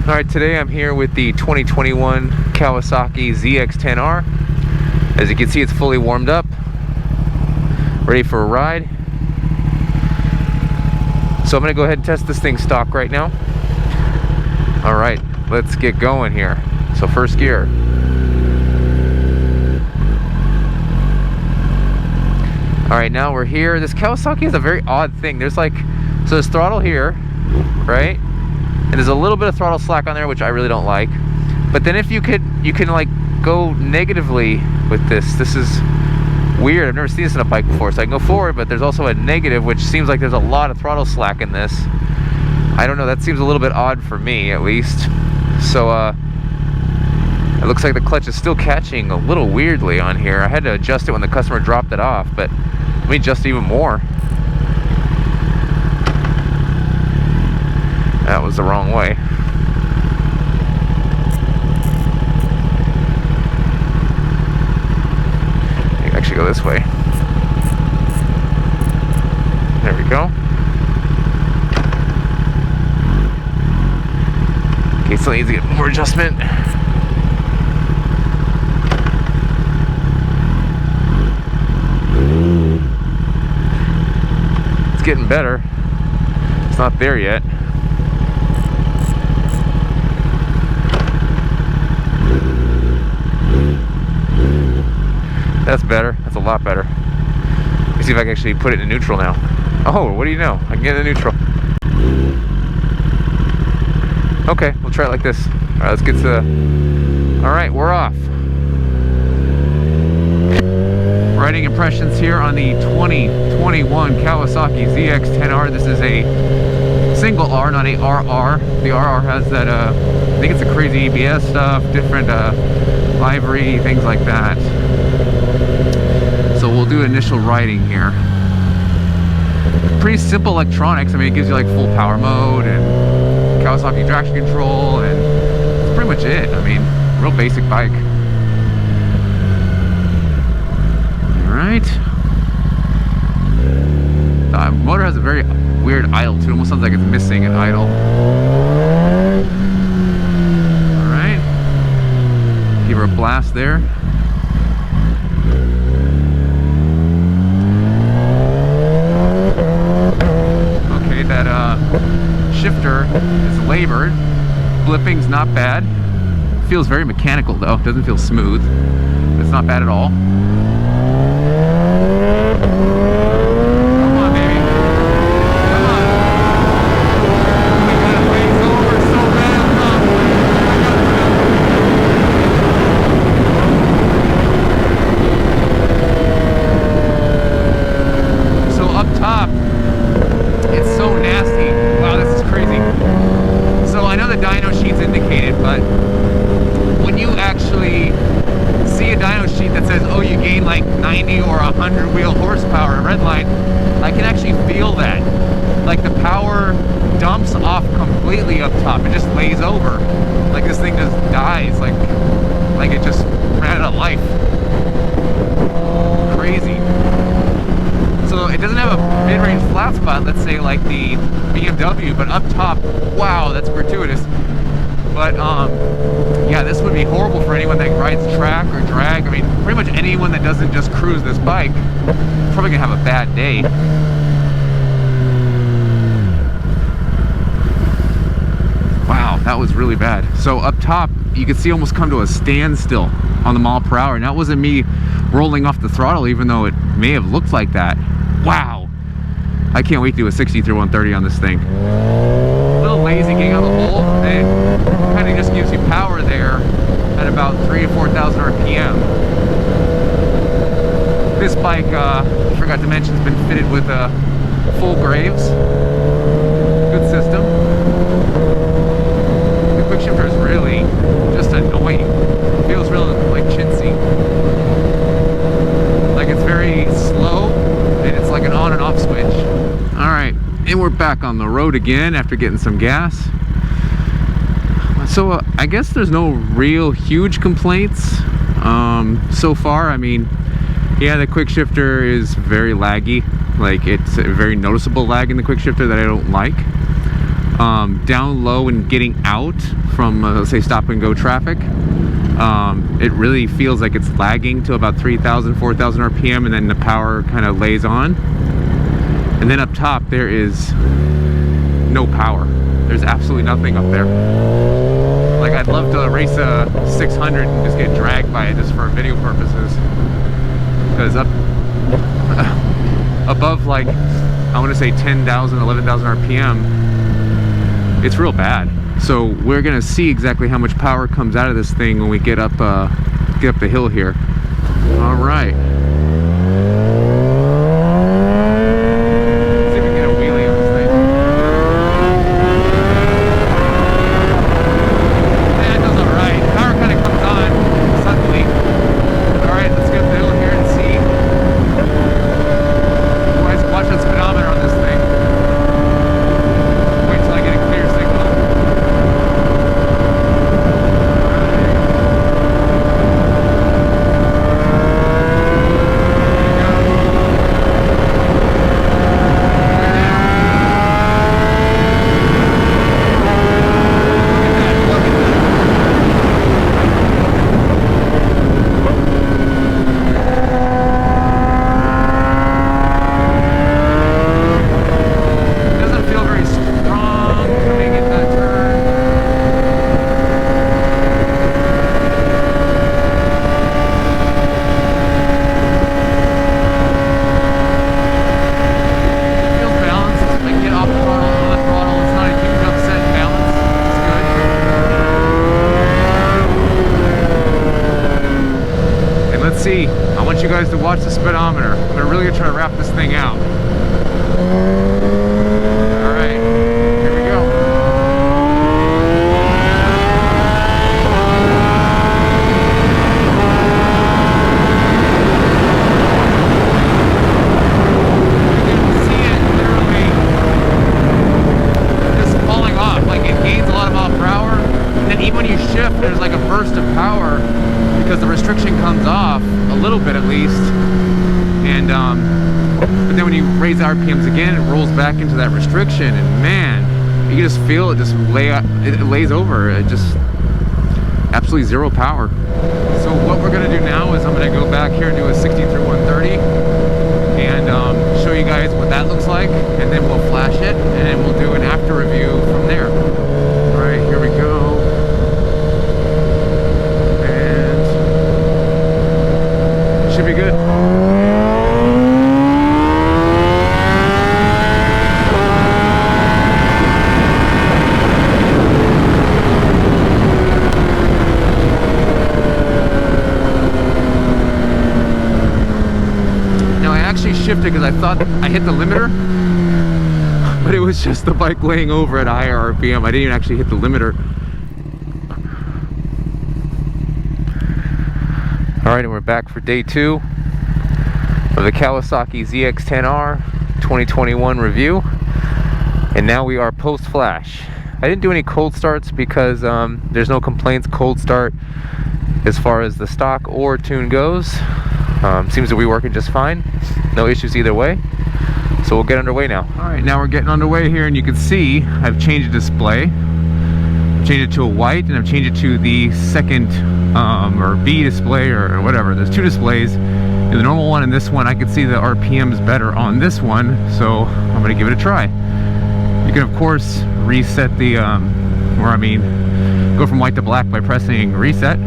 Alright, today I'm here with the 2021 Kawasaki ZX-10R. As you can see, it's fully warmed up, ready for a ride. So I'm going to go ahead and test this thing stock right now. Alright, let's get going here. So first gear. Alright, now we're here. This Kawasaki is a very odd thing. There's like, so there's throttle here, right? And there's a little bit of throttle slack on there, which I really don't like. But then if you can like go negatively with this. This is weird. I've never seen this in a bike before. So I can go forward, but there's also a negative, which seems like there's a lot of throttle slack in this. I don't know, that seems a little bit odd for me, at least. So it looks like the clutch is still catching a little weirdly on here. I had to adjust it when the customer dropped it off, but let me adjust even more. That was the wrong way. Actually go this way. There we go. Okay, still needs to get more adjustment. It's getting better. It's not there yet. That's better. That's a lot better. Let me see if I can actually put it in neutral now. Oh, what do you know? I can get it in neutral. Okay, we'll try it like this. Alright, let's get to the... Alright, we're off. Riding impressions here on the 2021 Kawasaki ZX-10R. This is a single R, not a RR. The RR has that, I think it's a crazy ABS stuff, different livery, things like that. So we'll do initial riding here. Pretty simple electronics. I mean, it gives you like full power mode and Kawasaki traction control, and that's pretty much it. I mean, real basic bike. Alright. The motor has a very weird idle too. It almost sounds like it's missing an idle. Alright. Give her a blast there. Shifter is labored. Blipping's not bad. Feels very mechanical though. Doesn't feel smooth. It's not bad at all. Come on, baby. Come on. We gotta race over so bad. So up top, it's so nasty. Wow, this is crazy. So I know the dyno sheet's indicated, but when you actually see a dyno sheet that says, oh, you gain like 90 or 100 wheel horsepower at redline, I can actually feel that. Like the power dumps off completely up top. It just lays over. Like this thing just dies. Like it just ran out of life. Crazy. So it doesn't have a mid-range flat spot, let's say like the BMW, but up top, wow, that's gratuitous. But yeah, this would be horrible for anyone that rides track or drag. I mean, pretty much anyone that doesn't just cruise this bike is probably gonna have a bad day. Wow, that was really bad. So up top, you can see almost come to a standstill on the mile per hour, and that wasn't me rolling off the throttle, even though it may have looked like that. Wow, I can't wait to do a 60 through 130 on this thing. A little lazy getting out of the hole, and it kind of just gives you power there at about 3,000 to 4,000 RPM. This bike, I forgot to mention, has been fitted with full Graves. Good system. The quick shifter is really just annoying. It feels real like chintzy. Like it's very slow, and it's like an on and off switch. Alright, and we're back on the road again after getting some gas. So I guess there's no real huge complaints so far. I mean, yeah, the quick shifter is very laggy. Like, it's a very noticeable lag in the quick shifter that I don't like. down low and getting out from let's say stop and go traffic, it really feels like it's lagging to about 3,000, 4,000 RPM, and then the power kind of lays on. And then up top there is no power. There's absolutely nothing up there. Like, I'd love to race a 600 and just get dragged by it just for video purposes, because up above, like, I want to say 10,000, 11,000 RPM, it's real bad. So we're gonna see exactly how much power comes out of this thing when we get up the hill here. All right. See if we can get a wheelie on this thing. Yeah, it does all right. Power kind of comes on suddenly. All right, let's get up the hill here and see. Watch the speedometer on this thing. Wait till I get a clear signal. See, I want you guys to watch the speedometer. I'm really gonna try to wrap this thing out. All right, here we go. You can see it literally just falling off. Like, it gains a lot of miles per hour, and then even when you shift, there's like a burst of power, because the restriction comes off a little bit at least, and but then when you raise the RPMs again, it rolls back into that restriction, and man, you can just feel it just it lays over. It just absolutely zero power. So what we're gonna do now is I'm gonna go back here and do a 60 through 130 and show you guys what that looks like, and then we'll flash it, and then we'll do an after review from there. All right, here we go. Should be good. Now I actually shifted because I thought I hit the limiter, but it was just the bike laying over at a higher RPM. I didn't even actually hit the limiter. Alright, and we're back for day 2 of the Kawasaki ZX-10R 2021 review. And now we are post-flash. I didn't do any cold starts because there's no complaints cold start as far as the stock or tune goes. Seems to be working just fine. No issues either way. So we'll get underway now. Alright, now we're getting underway here, and you can see I've changed the display. I've changed it to a white, and I've changed it to the second or B display or whatever. There's 2 displays. The normal one and this one, I can see the RPMs better on this one, so I'm gonna give it a try. You can of course reset the go from white to black by pressing reset.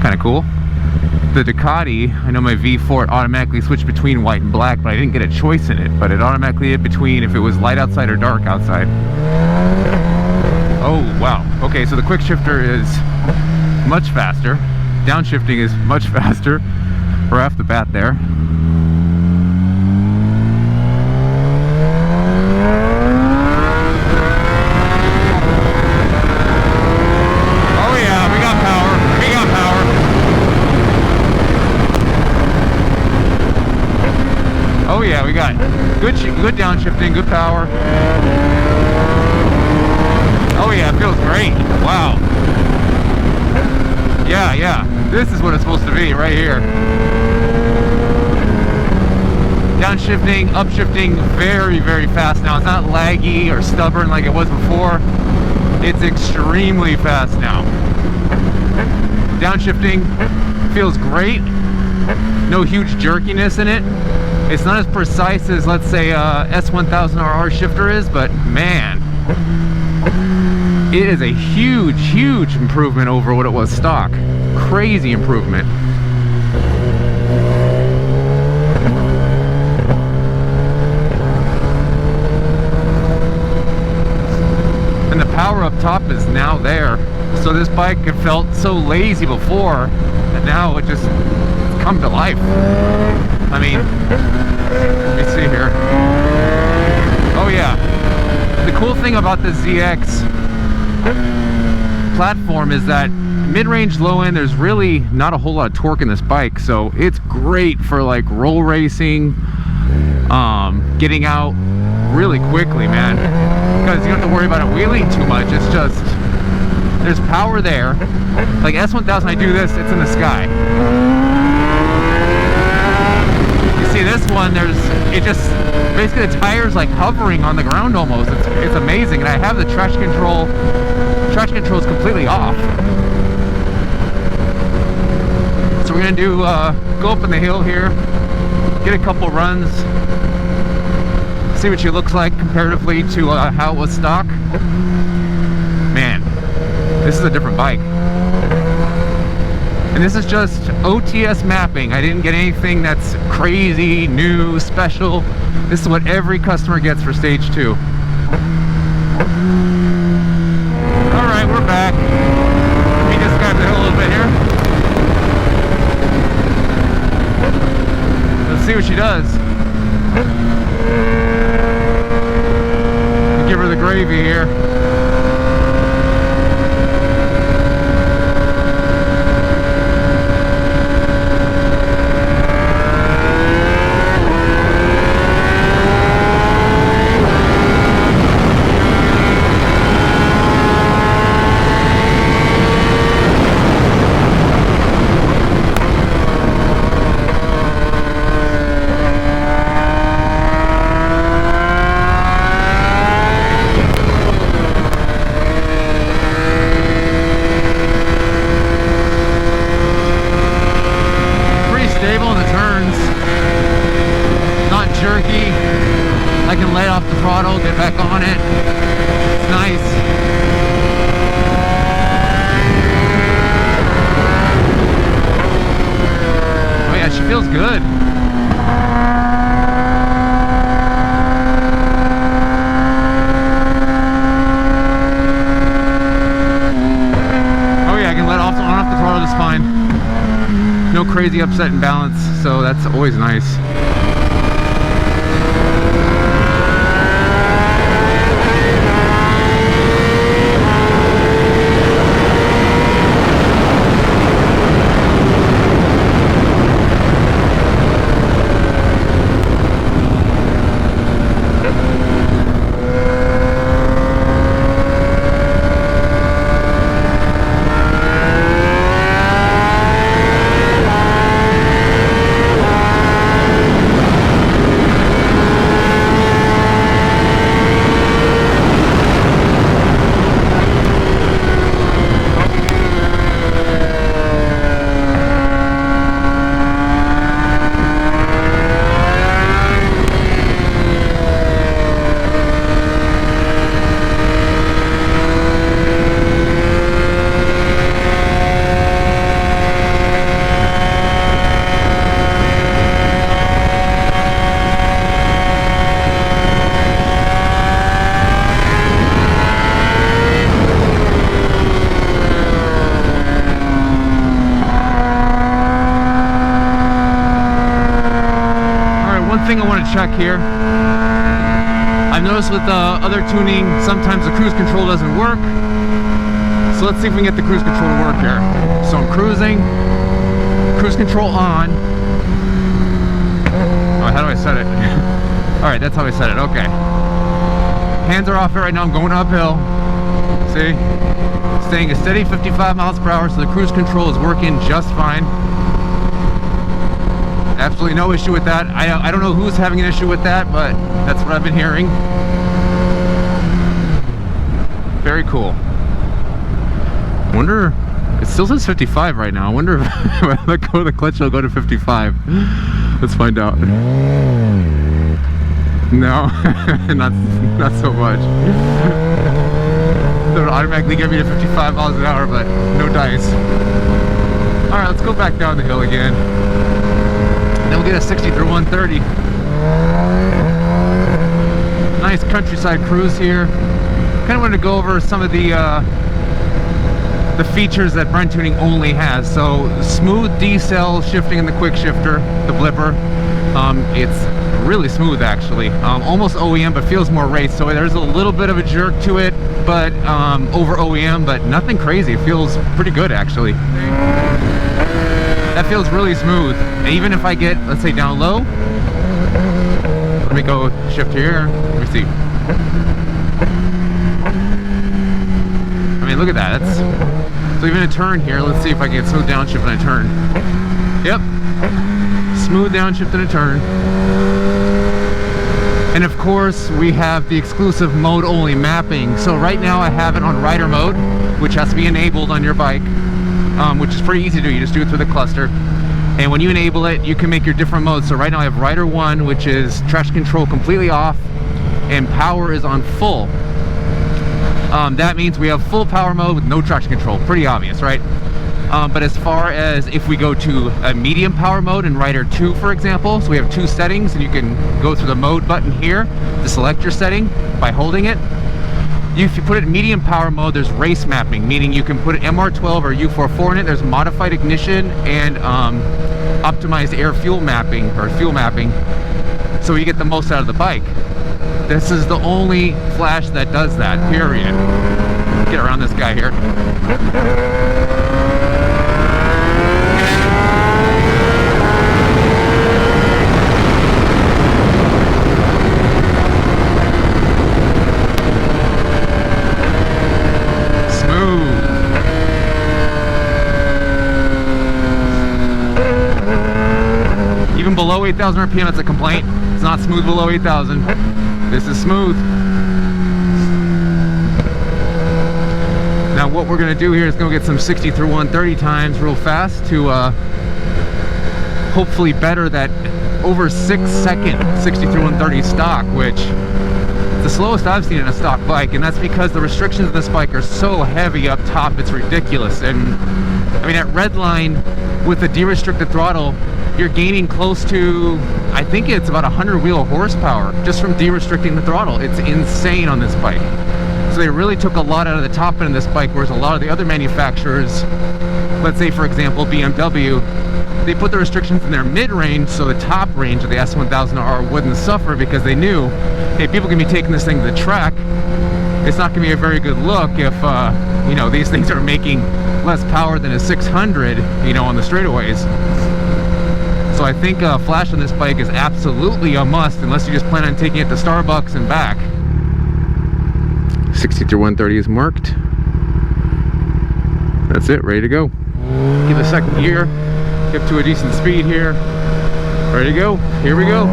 Kind of cool. The Ducati, I know my V4 automatically switched between white and black, but I didn't get a choice in it, but it automatically did between if it was light outside or dark outside. Oh wow, okay, so the quick shifter is much faster. Downshifting is much faster right off the bat there. Oh yeah, we got power. We got power. Oh yeah, we got good downshifting, good power. Oh yeah, it feels great. Wow. Yeah, this is what it's supposed to be right here. Downshifting, upshifting, very, very fast now. It's not laggy or stubborn like it was before. It's extremely fast now. Downshifting feels great. No huge jerkiness in it. It's not as precise as, let's say, S1000RR shifter is, but man, it is a huge, huge improvement over what it was stock. Crazy improvement. And the power up top is now there. So this bike had felt so lazy before, and now it's come to life. I mean, let me see here. Oh yeah. The cool thing about the ZX platform is that mid-range, low-end, there's really not a whole lot of torque in this bike, so it's great for like roll racing, getting out really quickly, man, because you don't have to worry about it wheeling too much. It's just, there's power there. Like S1000, I do this, it's in the sky. You see this one, it just, basically the tire's like hovering on the ground almost. It's amazing. And I have the traction control. Traction control is completely off. So we're gonna do, go up in the hill here, get a couple runs, see what she looks like comparatively to how it was stock. Man, this is a different bike. And this is just OTS mapping. I didn't get anything that's crazy, new, special. This is what every customer gets for stage 2. Alright, we're back. Let me just grab the hill a little bit here. Let's see what she does. Give her the gravy here. I can let off the throttle, get back on it. It's nice. Oh yeah, she feels good. Oh yeah, I can let on off the throttle just fine. No crazy upset and balance, so that's always nice. Thing I want to check here. I've noticed with other tuning, sometimes the cruise control doesn't work. So let's see if we can get the cruise control to work here. So I'm cruising, cruise control on. Oh, how do I set it? All right, that's how I set it. Okay. Hands are off it right now. I'm going uphill. See? Staying a steady 55 miles per hour, so the cruise control is working just fine. Absolutely no issue with that. I don't know who's having an issue with that, but that's what I've been hearing. Very cool. Wonder, it still says 55 right now. I wonder if I let go of the clutch, it'll go to 55. Let's find out. No, not so much. It'll automatically get me to 55 miles an hour, but no dice. All right, let's go back down the hill again. Then we'll get a 60 through 130. Nice countryside cruise here. Kind of wanted to go over some of the features that Brent Tuning only has. So smooth decel shifting in the quick shifter, the blipper. It's really smooth actually, almost OEM but feels more race. So there's a little bit of a jerk to it, but over OEM, but nothing crazy. It feels pretty good actually. That feels really smooth. And even if I get, let's say, down low, let me go shift here. Let me see. I mean, look at that. That's, so even a turn here, let's see if I can get smooth downshift and a turn. Yep. Smooth downshift and a turn. And of course, we have the exclusive mode only mapping. So right now I have it on rider mode, which has to be enabled on your bike, which is pretty easy to do. You just do it through the cluster. And when you enable it, you can make your different modes. So right now I have rider 1, which is traction control completely off, and power is on full. That means we have full power mode with no traction control. Pretty obvious, right? But as far as if we go to a medium power mode in rider 2, for example, so we have 2 settings, and you can go through the mode button here to select your setting by holding it. If you put it in medium power mode, there's race mapping, meaning you can put an MR12 or U44 in it. There's modified ignition and optimized air fuel mapping, or fuel mapping, so you get the most out of the bike. This is the only Flash that does that, period. Get around this guy here. Even below 8,000 RPM, it's a complaint. It's not smooth below 8,000. This is smooth. Now what we're gonna do here is go get some 60 through 130 times real fast to hopefully better that over 6 second 60 through 130 stock, which is the slowest I've seen in a stock bike, and that's because the restrictions of this bike are so heavy up top, it's ridiculous. And I mean, at redline with the de-restricted throttle, you're gaining close to, I think it's about 100 wheel horsepower just from de-restricting the throttle. It's insane on this bike. So they really took a lot out of the top end of this bike, whereas a lot of the other manufacturers, let's say for example BMW, they put the restrictions in their mid-range so the top range of the S1000R wouldn't suffer, because they knew, hey, people can be taking this thing to the track. It's not going to be a very good look if, you know, these things are making less power than a 600, you know, on the straightaways. So I think Flash on this bike is absolutely a must, unless you just plan on taking it to Starbucks and back. 60 through 130 is marked. That's it, ready to go. Give a second gear, get to a decent speed here. Ready to go, here we go. Oh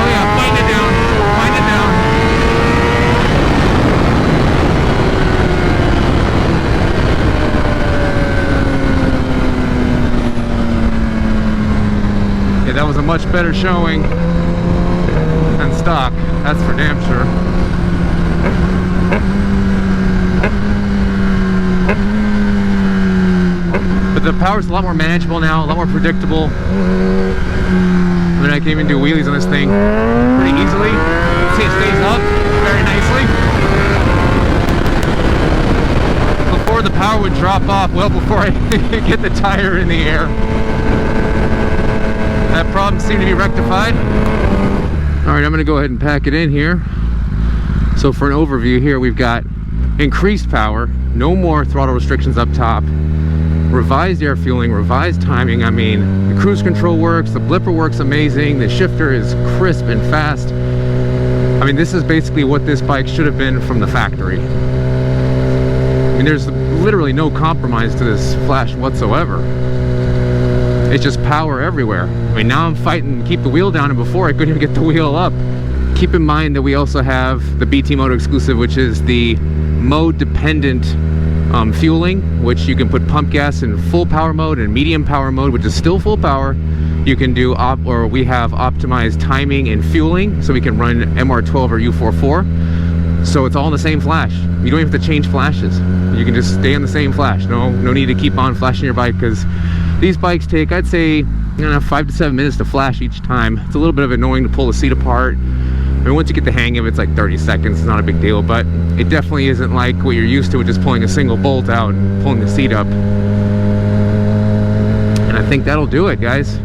yeah, wind it down, wind it down. Yeah, that was a much better showing than stock, that's for damn sure. But the power's a lot more manageable now, a lot more predictable. I mean, I can even do wheelies on this thing pretty easily. See, it stays up very nicely. Before, the power would drop off well before I get the tire in the air. That problem seemed to be rectified. All right, I'm gonna go ahead and pack it in here. So for an overview here, we've got increased power, no more throttle restrictions up top, revised air fueling, revised timing. I mean, the cruise control works, the blipper works amazing, the shifter is crisp and fast. I mean, this is basically what this bike should have been from the factory. I mean, there's literally no compromise to this Flash whatsoever. it's just power everywhere. I mean, now I'm fighting to keep the wheel down, and before I couldn't even get the wheel up. Keep in mind that we also have the BT Moto exclusive, which is the mode dependent fueling, which you can put pump gas in full power mode and medium power mode, which is still full power. You can do we have optimized timing and fueling, so we can run MR12 or U44. So it's all in the same flash. You don't even have to change flashes. You can just stay on the same flash. No need to keep on flashing your bike, because these bikes take, I'd say, 5 to 7 minutes to flash each time. It's a little bit of annoying to pull the seat apart. I mean, once you get the hang of it, it's like 30 seconds. It's not a big deal, but it definitely isn't like what you're used to with just pulling a single bolt out and pulling the seat up. And I think that'll do it, guys.